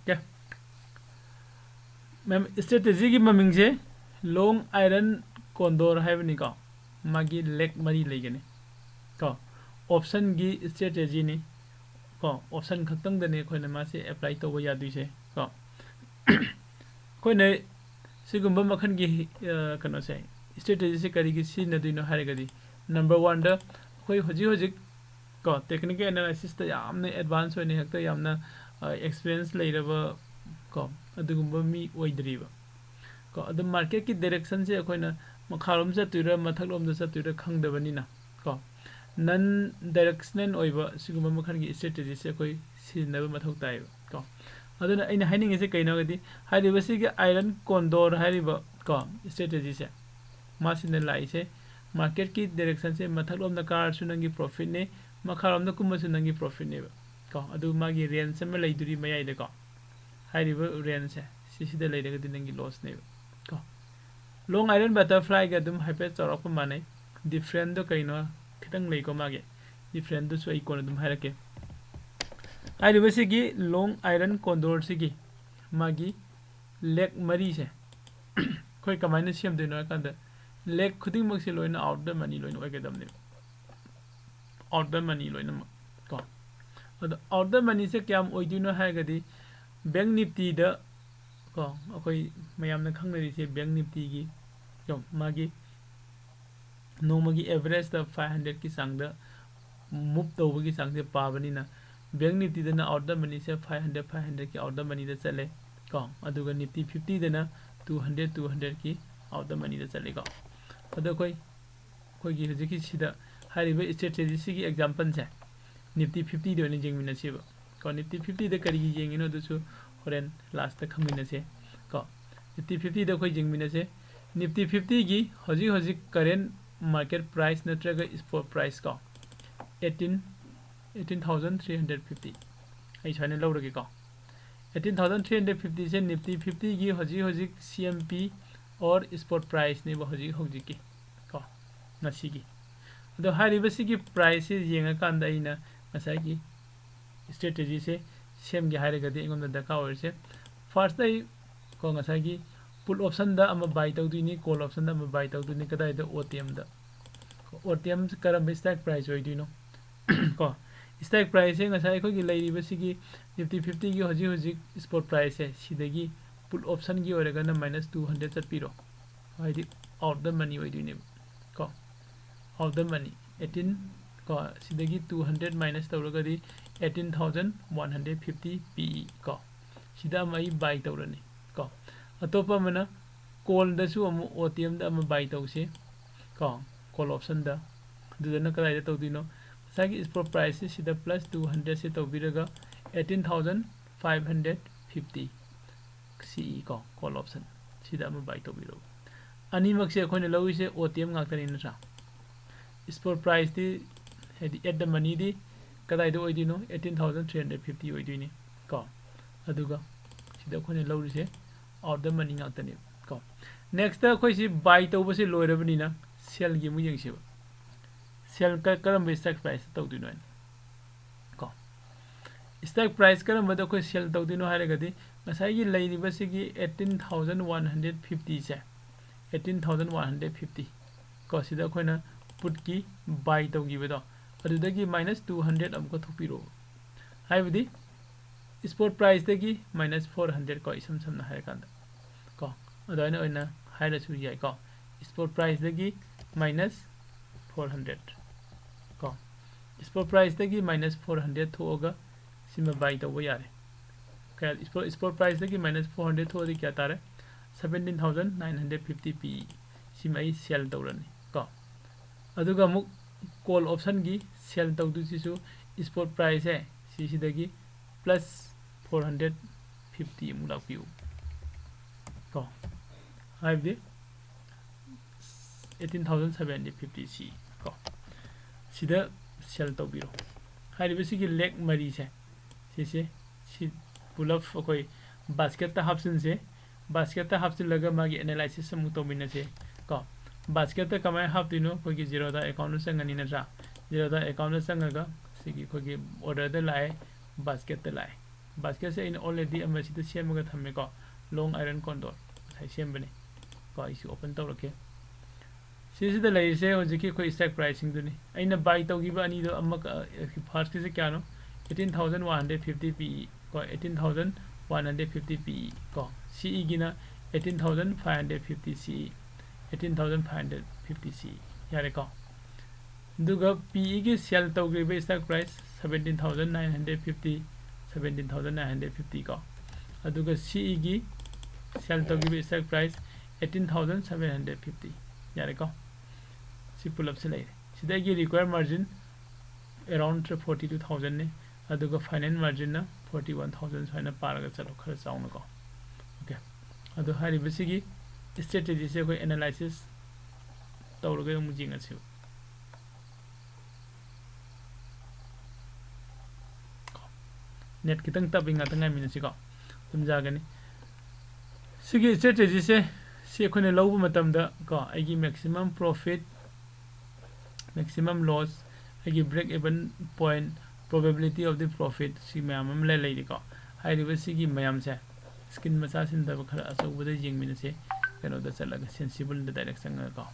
क्या ma'am strategy की ममिंग से लॉन्ग आयरन कॉन्डोर है बनी का मागी लेग मरी लेगने का ऑप्शन की स्ट्रेटेजी ने का ऑप्शन खत्म दने कोई ना मासे अप्लाई तो वो याद से का कोई ने सिगुम्बा मखन की कनो से स्ट्रेटेजी से करी की सी नदीनो हारेगदी नंबर 1 दा कोई होजी को टेक्निकल एनालिसिस ता यामने एडवांस होने हक्ता यामना एक्सपीरियंस लेरबा को अदुगुम्बा मी ओइद्रीबा को अदु मार्केट की डायरेक्शन से अखोइना मखारोम चतुरा मथकलोम दा चतुरा खंगदबनिना को नन डायरेक्शनल ओइबा सिगुम्बा मखन की स्ट्रेटेजी से कोई सिनबा मथौ ताइबा को अदुना अइना हाइनिंग से कइनोगदी हाइरिबसी के आयरन कॉन्डोर हाइरिबा को स्ट्रेटेजी से मासिने लाइसे मार्केट की डायरेक्शन से मथकलोम दा कार सुनंगी प्रॉफिट ने मखारोम दा कुमसु नंगी प्रॉफिट ने को अदु मागी रेंज से लैदुरी मयाइ दे को हाइरिबा रेंज से सिसिदा लैदगदी नंगी लॉस ने को लॉन्ग आयरन बटरफ्लाई का दुम हाइपेट चौरक माने डिफरेंट दो कइनो खितंग ले को मागे डिफरेंट दो सो इकोन दुम हाइरके हाइरिबसी की लॉन्ग आयरन कॉन्डोर सिगी मागी लेग मरी से कोई कमाइने सेम देनो कंद लेग खुदिंग मक से लोइना आउट द मनी लोइना ओगेदमने आउट द मनी लोइना को अद आउट द मनी से क्या ओइदिनो हाइगदी बैंक निफ्टी द को अखोई मयामना खंगनरि से बैंक निफ्टी की जो मागी नोमगी एवरेज द 500 की संग द मूव तौबगी संग से पाबनिना बैंक निफ्टी दना आउट द मनी से 500 की आउट द मनी द चले को अदुगा निफ्टी 50 दना 200 की आउट द मनी द चले को अदो कोई की हजे की सिदा हारिबे स्ट्रेटेजी सिगी एग्जांपल से निफ्टी 50 दोने जेंगमिना सेबा को निफ्टी 50 द करी जेंगिनो दुसु होरेन लास्ट तक खमिना से को निफ्टी 50 द कोई जेंगमिना से निफ्टी 50 की हजी करेंट मार्केट प्राइस नत्रगा स्पॉट प्राइस को 18350 आई छाने लौरगे को 18350 से निफ्टी 50 की हजी सीएमपी और स्पॉट प्राइस ने हजी की को नसी की अदो हारिबसी की प्राइस से येंगा कांदा इना नसाई की स्ट्रेटेजी से सेम के हारेगदे इंगोंदा दका ओरसे फर्स्ट दai को नसाई की पुट ऑप्शन दा अम बाय तौदुनी कॉल ऑप्शन दा अम बाय तौदुनी कदाय द ओटीएम दा ओटीएम करम स्टॉक प्राइस होइदिनो को स्टॉक प्राइस से नसाई को की लेरिबसी की निफ्टी 50 की हजी स्पॉट प्राइस है सिदगी पुट ऑप्शन की ओरेगना -200 चटपिरो हाइदि आउट द मनी होइदिने को आउट द मनी 18 को सिदगी 200 माइनस तौरगदी 18150 पी को सिदा मई बाय तौरनी को अतोपा मना कॉल दसु अमु ओटीएम दा अमु बाय तौसे को कॉल ऑप्शन दा दुदना कदाय तौदिनो सागी स्पॉट प्राइस सिदा प्लस 200 से तौबिरगा 18550 सीई को कॉल ऑप्शन सिदा अमु बाय तौबिरो अनिमक से अखोने लौइसे ओटीएम गाक्तनी नसा स्पॉट प्राइस दी हेदी एट द मनी दी कदाय दो ओइदिनो 18350 ओइदिनी को अदुगा सिदा अखोने लौरिसे आउट द मनी गाक्तनी को नेक्स्ट अखोइ सि बाय तौबसे लोइरबनिना सेल गी मु यंगसे सेल का करम स्टॉक प्राइस तौदिनो को स्टॉक प्राइस करम बद अखोइ सेल तौदिनो हारेगदी नसाई की लेरिबसे की 18150 से 18150 को सिदा अखोइना पुट की बाय तौगिबदो अदुदगी -200 अमको थोपिरो हाइबदी स्पॉट प्राइस दगी -400 को इसम समना हाय कांदा को अदोइना ओइना हाइरसु याय को स्पॉट प्राइस दगी -400 को स्पॉट प्राइस दगी -400 थोगा सिमा बाय तौबो यारे क्या स्पॉट प्राइस दगी -400 थोदी क्या तारे 17950 पी सिमा सेल तौरनी को अदुगा मुक कॉल ऑप्शन की सेल तौदुसिसु स्पॉट प्राइस है सिसिदगी प्लस 450 मुलापियो को हाइबदे 18750 सी को सिदा सेल तौबिरो हाइबसी की लेग मरी से सिसे सि पुलअप कोई बास्केट ता हाफसिन से बास्केट ता हाफसिन लगा मागी एनालिसिस मु तौमिना से को बास्केट कमाय हाफदिनो कोई जीरोधा अकाउंट संगनी नजा जीरोधा अकाउंट संगगा सिगी कोई ऑर्डर द लाए बास्केट द लाए basket se in already am si the same ga thamme ko long iron condor sai same bane ko isi open tawrake si the lai se hojiki ko strike pricing duni aina buy tawgiba ani do amma first ki se kya no 18150 pe ko 18150 pe ko ce gina 18550 ce 18550 ce yare ko duga pe gi sell tawgiba strike price 17950 17950 ko aduga ce gi sell tawgiba strike price 18750 yare ko si pull up se lai sida gi require margin around 42000 ne aduga finance margin na 41000 saina paraga chalo khara chauna ko okay adu hari basigi strategy se koi analysis tawruga mu jinga chu net kitang tabinga tanga min si ko tumja gani sigi strategy se si khone lobu matam da ko agi maximum profit maximum loss agi break even point probability of the profit si mayam le le ko hai ri sigi mayam se skin macha sin da khara aso bude jing min se kano da chalaga sensible da direction ko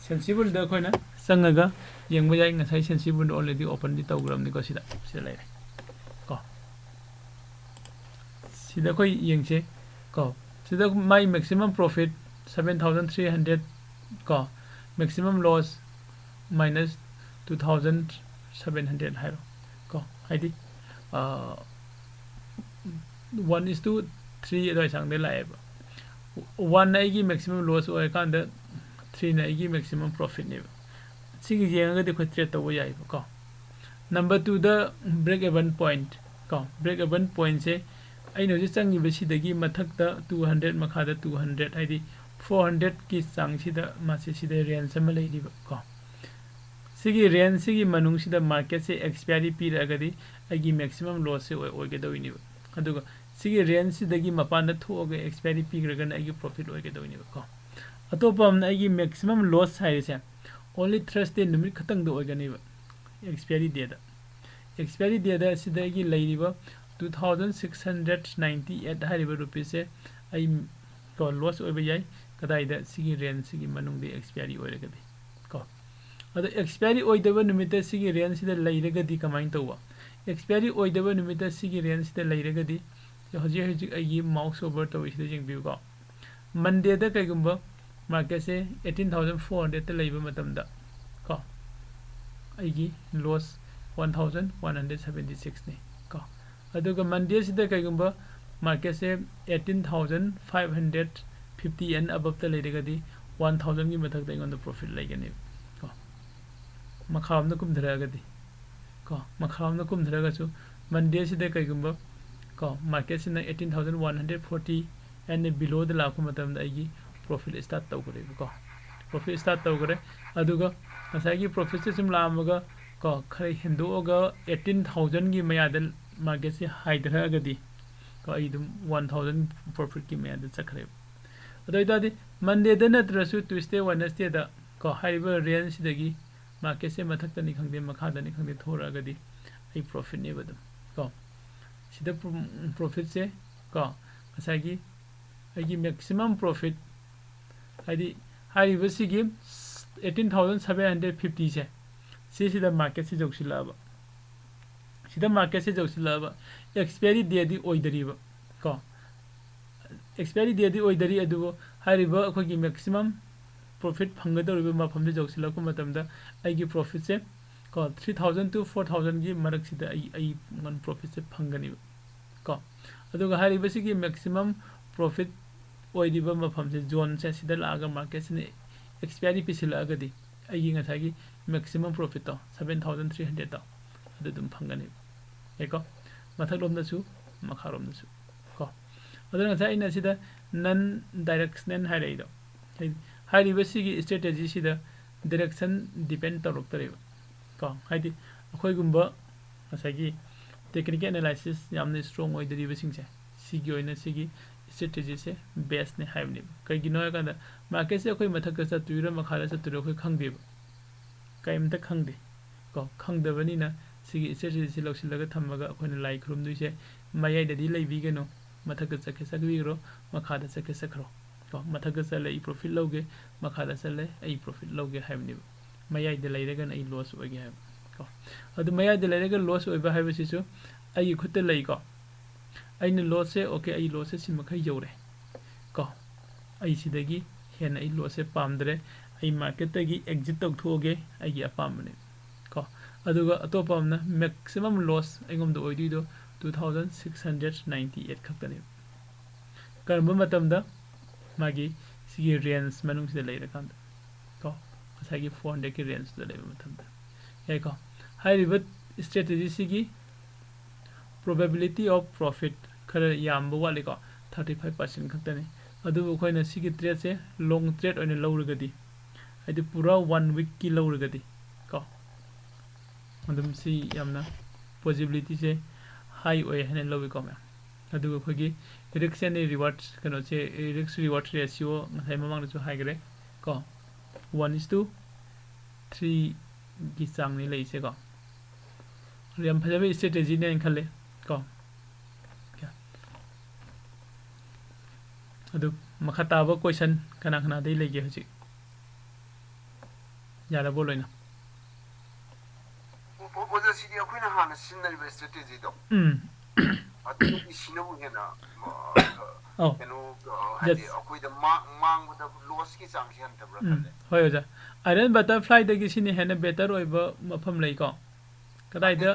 sensible da khoina sangaga yeng ba jai ngasai sensible already open di tawgram ni ko sida sida le ko sida koi yeng se ko sida my maximum profit 7300 ko maximum loss minus 2700 hairo ko haidi 1:3 adoi sang de lai ba 1 na igi maximum loss oi kan da 3 na igi maximum profit ne sigi yenga de ko trade to yai ba ko number 2 da break even point ko break even point se ai no ji changi be si dagi mathak da 200 makha da 200 haidi 400 ki sang si da ma si da range ma lai di ba ko sigi range sigi manung si da market se expiry period agadi agi maximum loss se oi ge do ini ba aduga sigi range si dagi mapan da tho ge expiry period ga na agi profit oi ge do ini ba ko atopam na agi maximum loss hai se only thursday numit khatang do oi ga ni ba expiry date da si da agi lai ri ba 2698 hari ba rupees se ai ko loss oi ba yai kadai da sigi range sigi manung de expiry oi ga di ko ado expiry oi da ba numit da sigi range si da lai ga di kamain to wa expiry oi da ba numit da sigi range si da lai ga di hoji hoji ai mouse over to is da jing view ko monday da kai gumba market se 18400 ta lai ba matam da ko ai gi loss 1176 ne ko aduga monday si da kai gumba market se 18550 and above ta lai ga di 1000 gi mathak da ngon da profit lai ga ne ko makham na kum dhara ga di ko makham na kum dhara ga chu monday si da kai gumba ko market si na 18140 and below the lakh matam da gi profit start taw gare ko profit start taw gare aduga asai gi profit se sim lamaga ko khare hindu ga 18000 gi maya da market si high dhara ga di ko ai dum 1000 profit ki maya da chakhare adoi da di monday da na trasu tuesday wednesday da ko high range da gi market se mathak ta ni khangde makha da ni khangde thora ga di ai profit ne badam ko sida profit se ko asai gi ai maximum profit ai hari basi gi 18750 se sida market se joksila ba sida market se joksila ba expiry date di oidari ba ko expiry date di oidari adu hari ba ko gi maximum profit phanggadoriba mafam de joksila ko matam da ai gi profit se ko 3000 to 4000 gi marak sida ai ngon profit se phangani ko aduga hari basi gi maximum profit oidiba mafam se zone se sida laga market se expiry pisila agadi ai gi ngasa gi maximum profit to 7300 to adu dum phangani eko mathak lom da su makharom da su ko adu ngasa ina sida non directional hai do hari basi gi strategy sida direction depend torok tare ko haidi akhoi gumba asagi technical analysis yamne strong oi deriva singse sigi oina sigi strategy se best ne haibni kai gino ka da market se akhoi mathak ka tuira makhala sa turo khoi khangde kaim ta khangde ko khangdabani na सिगी strategy लौसिलगा थम्मगा अखोइना लाइ खुरुमदुइसे मयाइददि लैबिगनो मथक चके सकबिगरो मखादा चके सकरो को मथक चले ई प्रॉफिट लौगे मखादा चले आई प्रॉफिट लौगे हाइबनि मयाइद लैरगन आई लॉस ओगे हाइब को अदु मयाइद लैरगन लॉस ओइबा हाइबसिसु आई खुत्ते लै को आइना लॉस से ओके आई लॉस से सिमखै यौरे को आई सिदगी हेन आई लॉस से पामद्रे आई मार्केट तगी एग्जिट तौथोगे आई अपामने को अदुगा अतोपमना मैक्सिमम लॉस आइगोमदो ओइदुइदो 2698 खक्तने करम मतमदा मागी सिगी रेंज मनुंग से लैरकांद को असागी 400 की रेंज द लेबा मतमदा याइ को हाइरिबा स्ट्रेटेजी सिगी probability of profit खर यामबो वाले को 35% खक्तने अदु खोइना सिगी ट्रेड से लॉन्ग ट्रेड ओइना लौरगदी आइदि पूरा 1 वीक की लौरगदी को अदुम सी यामना पॉसिबिलिटी से हाई ओए हने लौबि को मै अदु खोगी रिस्क एंड रिवार्ड्स कनो से रिस्क रिवार्ड रेशियो नथाइ ममांग जो हाइग्रे को 1:3 की चांग नि लैसे को रियम फजबे स्ट्रेटेजी ने खले को अदु मखताबो क्वेश्चन कना कना दे लेगे हजि यारा बोलोइना ओजा सिदी अखोइना हाना सिनरिबे स्ट्रेटेजी दो अदु इसिनबु हेना केनो हादि अखोइदा मांगबदा लॉस की चांग हन्तब्रा खले होय ओजा आयरन बटरफ्लाई दगी सिनि हेना बेटर ओइबो मफम लैको कदाइदा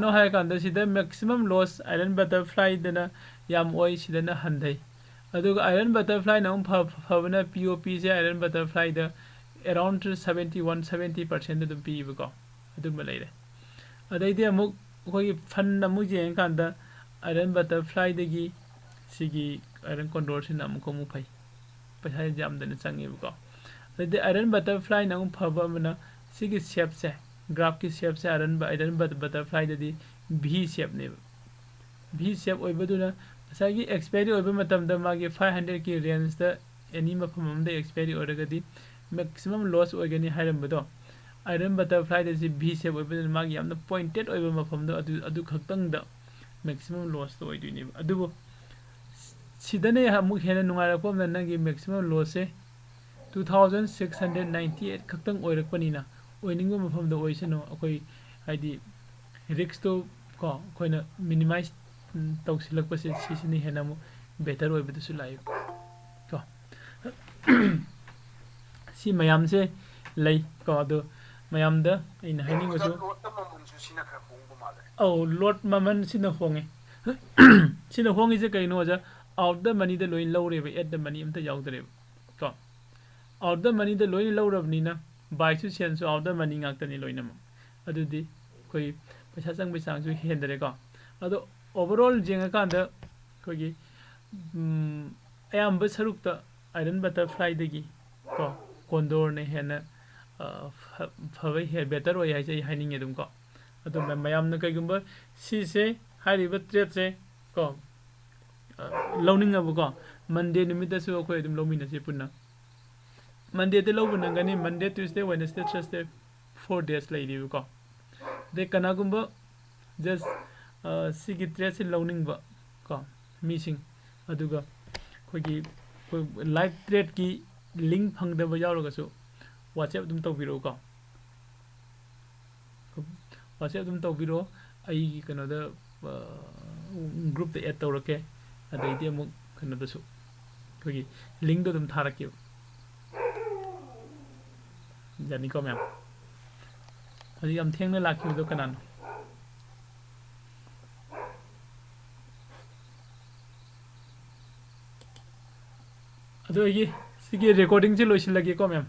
नो हाय कांदा सिदा मैक्सिमम लॉस आयरन बटरफ्लाई दना याम ओइ सिदना हन्दै अदुगा आयरन बटरफ्लाई ना फबना पीओपी से आयरन बटरफ्लाई द around 71-70% दम पीबको अदुम लैरे अदैदि अमुक कोई फन अमुक जें कांदा आयरन बटरफ्लाई दगी सिगी आयरन कंडोर सिन अमुक मु फै पैसा जामदन चंगेबको अदैदि आयरन बटरफ्लाई ना फबमना सिगी शेप से ग्राफ की शेप से आयरन बटरफ्लाई ददी V शेप ने V शेप ओइबदुना सागी एक्सपायरी ओइबा मतमदा मागी 500 की रेंज द एनी मफमम द एक्सपायरी ओरगदी मैक्सिमम लॉस ओइगनी हाइरमबदो आयरन बटरफ्लाई दसी V शेप ओइबदुना मागी यामना पॉइंटेड ओइबा मफमदो अदु खक्तंग द मैक्सिमम लॉस तो ओइदुनी अदुबो सिदने अमुक हेना नुंगारपम नंगी मैक्सिमम लॉस से 2698 खक्तंग ओइरकपनिना ओइनिंगो मफमदो ओइसनो अखोइ हाइदि रिस्क तो को खोइना मिनिमाइज तौसिलकपसे सिसिनि हेना मु बेटर ओइबदसु लाइ को सी मयाम से लई को अदो मयाम द इन हाइनिंगसु औ लॉट ममन सिना होंगे सिना होंगे जे कइनो जा आउट द मनी द लोइन लौरेबे एट द मनी अमता याउदरेब को आउट द मनी द लोइन लौरबनिना बाइसु सेंसु आउट द मनी ngakतनि लोइनम अदुदि कोई पैसा चंग बेसांसु हेंदरे को अदो ओवरऑल जेंगा कांदा कोगी अयाम सरुक द आयरन बटरफ्लाई दगी को कोंडोर ने हेना फवे हे बेटर ओय हाइसे हाइनिंग एदुम को अदो मयाम न कइगुंबा सी से हारिबा ट्रेड से को लौनिंग अब को मंडे निमित दसु अखोय एदुम लौमिना से पुन्ना मंडे ते लौबु नंगनी Monday Tuesday Wednesday Thursday 4 days लैदिबु को दे कनागुंबा जस्ट सिगी ट्रेड से लौनिंग बा को मीसिंग अदुगा खोगी लाइव ट्रेड की लिंक फंगदबा यावरगसु WhatsApp दम तौबिरो को WhatsApp दम तौबिरो आई कनोदा ग्रुप ते ऐड तौरके अदैदि अमुक कनोदसु खोगी लिंक दो दम थारके जानी को मैम हजी हम थेंगना लाखिबदो कनानो अदो ये सिगे रिकॉर्डिंग से लोइसिलगे को मैम